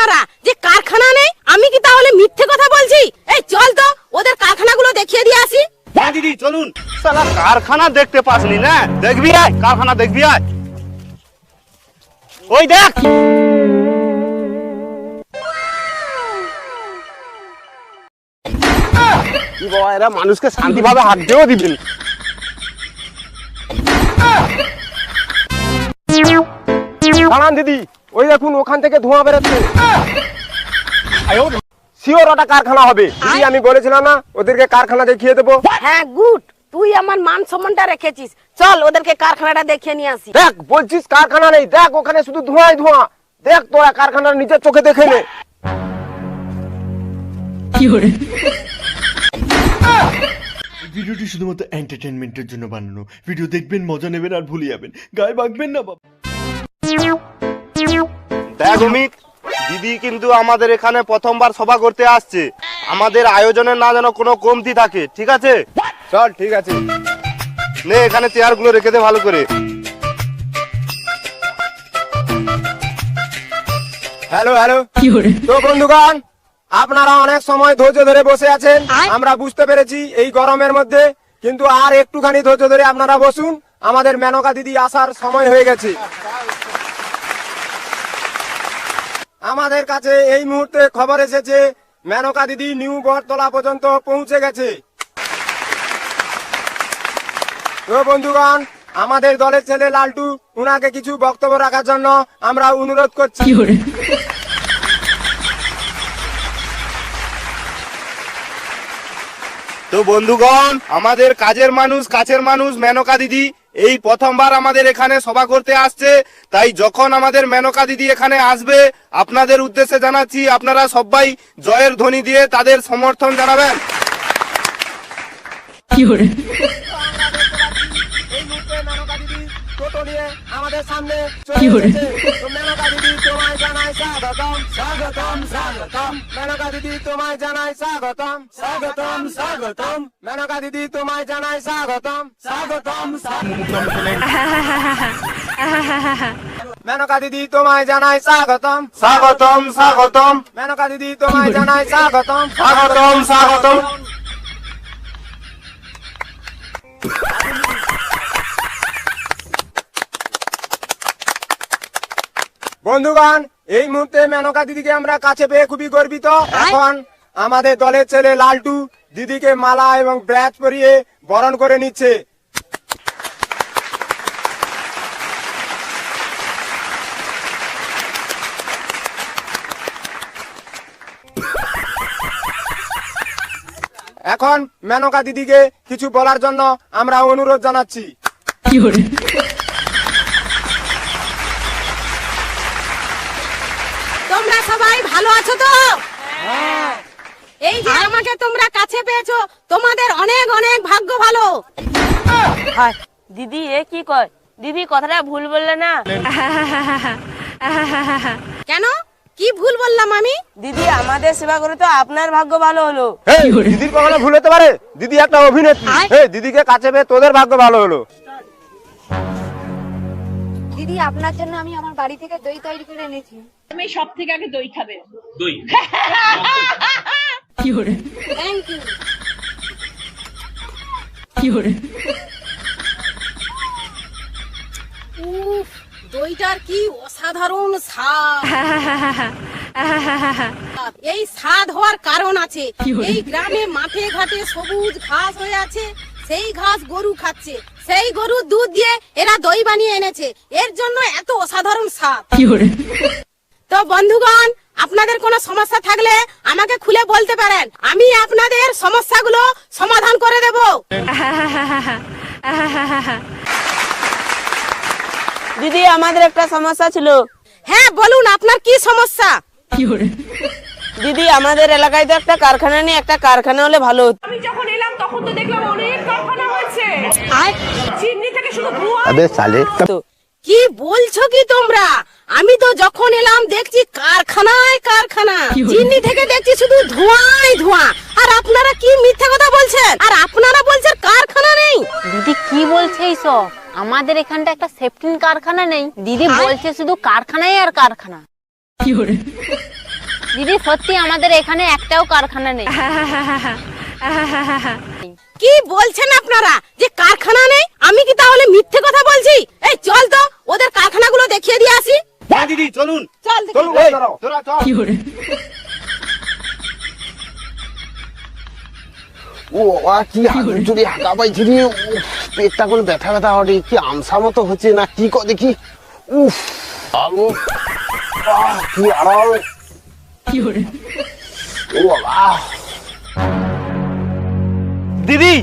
আপনারা যে কারখানা নেই, আমি কি তাহলে মিথ্যে কথা বলছি? এই চল তো ওদের কারখানাগুলো দেখিয়ে দিয়ে আসি। হ্যাঁ দিদি চলুন। শালা কারখানা দেখতে পাসনি না? দেখবি আয়, কারখানা দেখবি আয়। ওই দেখ, কি বাবা, এরা মানুষকে শান্তিভাবে হাঁটতেও দিবেন। দাঁড়ান দিদি, ওই দেখুন ওখান থেকে ধোঁয়া বেরোচ্ছে। শিওর ওটা কারখানা হবে দিদি, আমি বলেছিলাম না ওদেরকে কারখানা দেখিয়ে দেবো। হ্যাঁ গুড, তুই আমার মান সম্মানটা রেখেছিস। চল ওদেরকে কারখানাটা দেখিয়ে নিয়ে আসি। দেখ বলছিস কারখানা নেই, দেখ ওখানে শুধু ধোঁয়াই ধোঁয়া। দেখ তোরা কারখানার নিজের চোখে দেখে নে। ভিডিওটি শুধুমাত্র এন্টারটেনমেন্টের জন্য বানানো। ভিডিও দেখবেন, মজা নেবেন আর ভুলে যাবেন, গায়ে বাঁকবেন না বাবা। দেখ অমিত, দিদি কিন্তু আমাদের এখানে প্রথমবার সভা করতে আসছে। আমাদের আয়োজনের না যেন কোনো কমতি থাকে, ঠিক আছে? চল ঠিক আছে। নে এখানে চেয়ারগুলো রেখে দে ভালো করে। হ্যালো হ্যালো, তো বন্ধুগণ আপনারা অনেক সময় ধৈর্য ধরে বসে আছেন, আমরা বুঝতে পেরেছি এই গরমের মধ্যে, কিন্তু আর একটুখানি ধৈর্য ধরে আপনারা বসুন, আমাদের মেনকা দিদি আসার সময় হয়ে গেছে। আমাদের কাছে এই মুহূর্তে খবর এসেছে মেনকা দিদি নিউ বটতলা পর্যন্ত পৌঁছে গেছে। তো বন্ধুগণ, আমাদের দলের ছেলে লালটু উনাকে কিছু বক্তব্য রাখার জন্য আমরা অনুরোধ করছি। তো বন্ধুগণ, আমাদের কাছের মানুষ মেনকা দিদি এই প্রথমবার আমাদের এখানে সভা করতে আসছে। তাই যখন আমাদের মেনকা দিদি এখানে আসবে, আপনাদের উদ্দেশ্যে জানাচ্ছি আপনারা সবাই জয়ের ধ্বনি দিয়ে তাদের সমর্থন জানাবেন। এই মুহূর্তে মেনকা দিদি টোটো নিয়ে আমাদের সামনে চলে এসেছে। তো মেনকা দিদি তোমায় জানাই স্বাগতম, স্বাগতম, স্বাগতম। মেনকা দিদি তোমায় জানাই স্বাগতম, স্বাগতম, স্বাগতম। মেনকা দিদি তোমায় জানাই স্বাগতম, স্বাগতম, স্বাগতম। মেনকা দিদি তোমায় জানাই স্বাগতম, স্বাগতম, স্বাগতম, মেনকা দিদি তোমায় জানাই স্বাগতম, স্বাগতম, স্বাগতম। বন্ধুগণ, এই মুহূর্তে মেনকা দিদিকে আমরা কাছে পেয়ে খুবই গর্বিত। এখন আমাদের দলের ছেলে লালটু দিদিকে মালা এবং ব্যাজ পরিয়ে বরণ করে নিচ্ছে। এখন মেনকা দিদিকে কিছু বলার জন্য আমরা অনুরোধ জানাচ্ছি। তোমরা সবাই ভালো আছো তো? এই যে আমাকে তোমরা কাছে পেয়েছো, তোমাদের অনেক অনেক ভাগ্য ভালো। দিদি এ কি কয়? দিদি কথাটা ভুল বললে না? কেন, কি ভুল বললাম আমি? দিদি আমাদের সেবা করে তো আপনার ভাগ্য ভালো হলো। এই, দিদির কখনো ভুল হতে পারে? দিদি একটা অভিনেত্রী। এই দিদিকে কাছে পেয়ে তোদের ভাগ্য ভালো হলো। দিদি আপনার জন্য আমি আমার বাড়ি থেকে দই তৈরি করে এনেছি। আমি সব থেকে আগে দই খাবে। Thank you. উফ, দইটার কি অসাধারণ স্বাদ। এই স্বাদ হওয়ার কারণ আছে। এই গ্রামে মাঠে ঘাটে সবুজ ঘাস হয়ে আছে, সেই ঘাস গরু খাচ্ছে, সেই গরুর দুধ দিয়ে এরা দই বানিয়ে এনেছে, এর জন্য এত অসাধারণ স্বাদ। তো বন্ধুগণ, আপনাদের কোনো সমস্যা থাকলে আমাকে খুলে বলতে পারেন, আমি আপনাদের সমস্যাগুলো সমাধান করে দেব। দিদি আমাদের একটা সমস্যা ছিল। হ্যাঁ বলুন, আপনার কি সমস্যা? দিদি আমাদের এলাকায় তো একটা কারখানা নেই, একটা কারখানা হলে ভালো হতো। আমি যখন এলাম তখন তো দেখলাম অনেক কারখানা হয়েছে, চিমনি থেকে শুধু ধোঁয়া। কি বলছো কি তোমরা? আমি তো যখন এলাম দেখছি কারখানায় কারখানা, চিমনি থেকে দেখছি শুধু ধোঁয়াই ধোঁয়া। আর আপনারা কি মিথ্যা কথা বলছেন? আর আপনারা বলছেন কারখানা নেই। দিদি কি বলছে এইসব? আমাদের এখানটা একটা সেফটিন কারখানা নেই, দিদি বলছে শুধু কারখানাই আর কারখানা। দিদি সত্যি আমাদের এখানে একটাও কারখানা নেই। কি বলছেন আপনারা যে কারখানা নেই? আমি কি তাহলে মিথ্যে কথা বলছি? এই চল তো ওদের কারখানাগুলো দেখিয়ে দিয়ে আসি। হ্যাঁ দিদি চলুন চল দেখি। চলুন এই, তোরা চল। ও বাবা, কি চুরি হাঁকা পাইছি রে। উফ, পেটটা কোনো ব্যথা ব্যথা হরে, কি আমসা মতো হচ্ছে না কি কর দেখি। উফ আলো, কি আরাম। ও বাবা, দিদি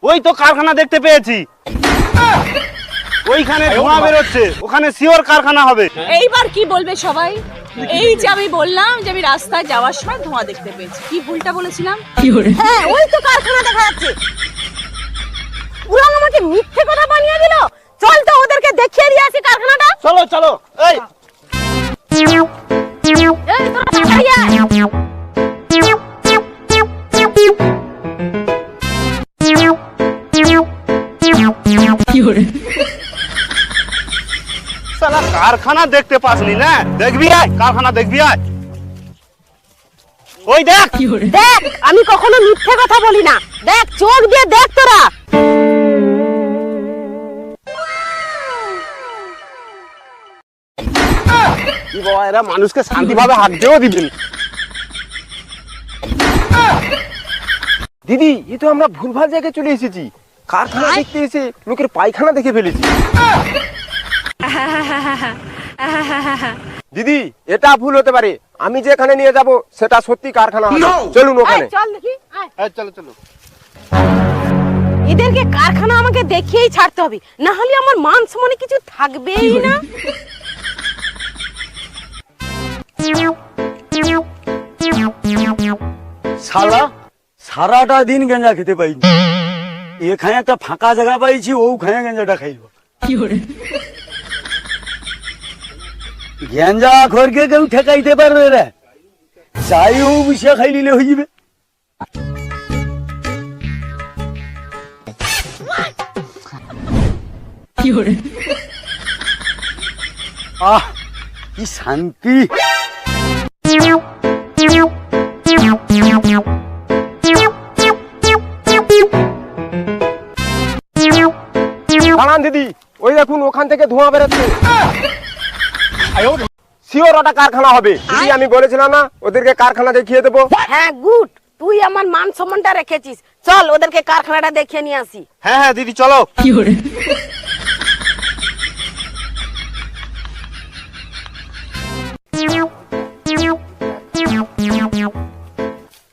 ওই তো কারখানা দেখতে পেয়েছি, ওইখানে ধোঁয়া বেরোচ্ছে, ওখানে শিওর কারখানা হবে। এইবার কি বলবে সবাই? এই যে আমি বললাম যে আমি রাস্তায় যাওয়ার সময় ধোঁয়া দেখতে পেয়েছি, কি ভুলটা বলেছিলাম? হ্যাঁ ওই তো কারখানা দেখা যাচ্ছে। ওরা আমাকে মিথ্যে কথা বানিয়ে দিল। চল তো ওদেরকে দেখিয়ে দিয়ে আসি কারখানাটা। চলো চলো এই এই তোরা তাড়াতাড়ি আয়। সালা কারখানা দেখতে পাসনি না? দেখবি আয়, কারখানা দেখবি আয়। ওই দেখ দেখ আমি কখনো মিথ্যে কথা বলি না। দেখ চোখ দিয়ে দেখ তোরা। কি বাবা, এরা মানুষকে শান্তিভাবে হাঁটতেও দিবেন। দিদি এই তো আমরা ভুলভাল জায়গায় চলে এসেছি। কারখানা দেখতে এসে লোকের পায়খানা দেখে ফেলেছি। দিদি এটা ভুল হতে পারে, আমি যেখানে নিয়ে যাব সেটা সত্যি কারখানা হবে। চলুন ওখানে। চল দেখি আয়। এই, চলো চলো। এদেরকে কারখানা আমাকে দেখিয়েই ছাড়তে হবে, না হলে আমার মান সম্মানে কিছু থাকবেই না। শালা সারাটা দিন গেঞ্জা খেতে পাইনি, এখানে একটা ফাঁকা জায়গা পাইছি, ওখানে গেঞ্জাটা খাইব। গেঞ্জা ঘরকে কেউ ঠেকাইতে পারবে রে, যাই ও বিষয় খাই নিলে হয়ে যাবে। আহ কি শান্তি। দাঁড়ান দিদি, ওই দেখুন ওখান থেকে ধোঁয়া বেরোচ্ছে। শিওর ওটা কারখানা হবে। দিদি আমি বলেছিলাম না ওদেরকে কারখানা দেখিয়ে দেবো। হ্যাঁ গুড, তুই আমার মান সম্মানটা রেখেছিস। চল ওদেরকে কারখানাটা দেখিয়ে নিয়ে আসি। হ্যাঁ হ্যাঁ দিদি চলো।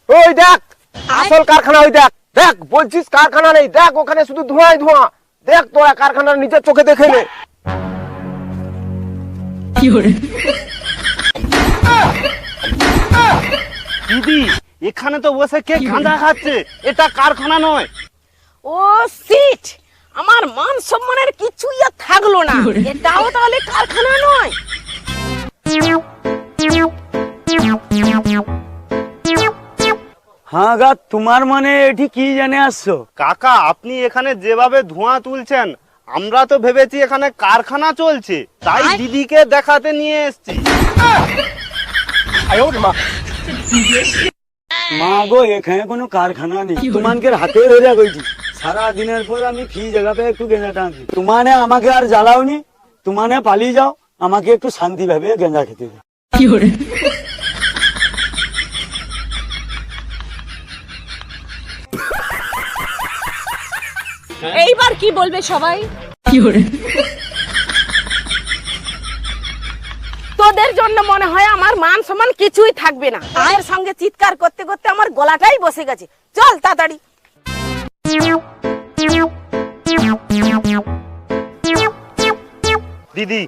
ওই দেখ আসল কারখানা, ওই দেখ। দেখ বলছিস কারখানা নেই, দেখ ওখানে শুধু ধোঁয়াই ধোঁয়া। দেখ তোরা কারখানার নিজের চোখে দেখে নে। দিদি এখানে তো বসে কে গাঁজা খাচ্ছে, এটা কারখানা নয়। ও সিট, আমার মান সম্মানের কিছুই আর থাকলো না। এটাও তাহলে কারখানা নয়। হ্যাঁ গা, তোমার মানে এটি কি জানে আসছো? কাকা আপনি এখানে যেভাবে ধোঁয়া তুলছেন, আমরা তো ভেবেছি এখানে কারখানা চলছে, তাই দিদিকে দেখাতে নিয়ে এসেছি। মা গো, এখানে কোনো কারখানা নেই, তোমাকে হাতে রোজা কইছি। সারা দিনের পর আমি ফি জায়গাতে একটু গেঞ্জাটা আনছি, তোমানে আমাকে আর জ্বালাওনি, তোমানে পালিয়ে যাও, আমাকে একটু শান্তি ভাবে গেঞ্জা খেতে দাও। এইবার কি বলবে সবাই? তোদের জন্য মনে হয় আমার মান সম্মান কিছুই থাকবে না। তোদের সঙ্গে চিৎকার করতে করতে আমার গলাটাই বসে গেছে। চল তাড়াতাড়ি। দিদি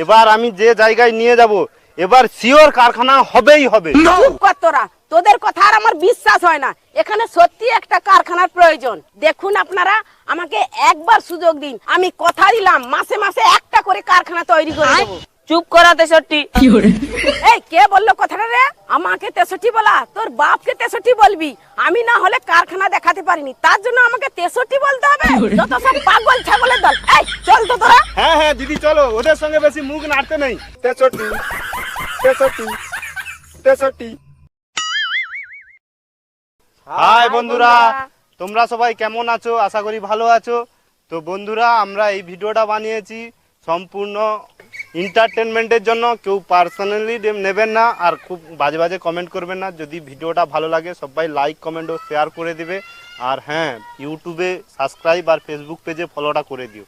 এবার আমি যে জায়গায় নিয়ে যাব, এবার শিওর কারখানা হবেই হবে। চুপ কর তোরা, তোদের কথা আর আমার বিশ্বাস হয় না। এখানে সত্যি একটা কারখানার প্রয়োজন। দেখুন আপনারা আমাকে একবার সুযোগ দিন, আমি কথা দিলাম মাসে মাসে একটা করে কারখানা তৈরি করে দেবো। চুপ করা 63। এই কে বললো কথাটা রে? আমাকে 63 বলা? তোর বাপকে 63 বলবি। আমি না হলে কারখানা দেখাতে পারিনি, তার জন্য আমাকে 63 বলতে হবে? যত সব পাগল ছাগলের দল। এই চল তো তোরা। হ্যাঁ হ্যাঁ দিদি চলো, ওদের সঙ্গে বেশি মুখ নাড়তে নেই। 63 63 63। হাই বন্ধুরা, তোমরা সবাই কেমন আছো? আশা করি ভালো আছো। তো বন্ধুরা, আমরা এই ভিডিওটা বানিয়েছি সম্পূর্ণ এন্টারটেনমেন্টের জন্য। কেউ পার্সোনালি নেবেন না, আর খুব বাজে বাজে কমেন্ট করবেন না। যদি ভিডিওটা ভালো লাগে সবাই লাইক কমেন্ট ও শেয়ার করে দিবে। আর হ্যাঁ, ইউটিউবে সাবস্ক্রাইব আর ফেসবুক পেজে ফলোটা করে দিও।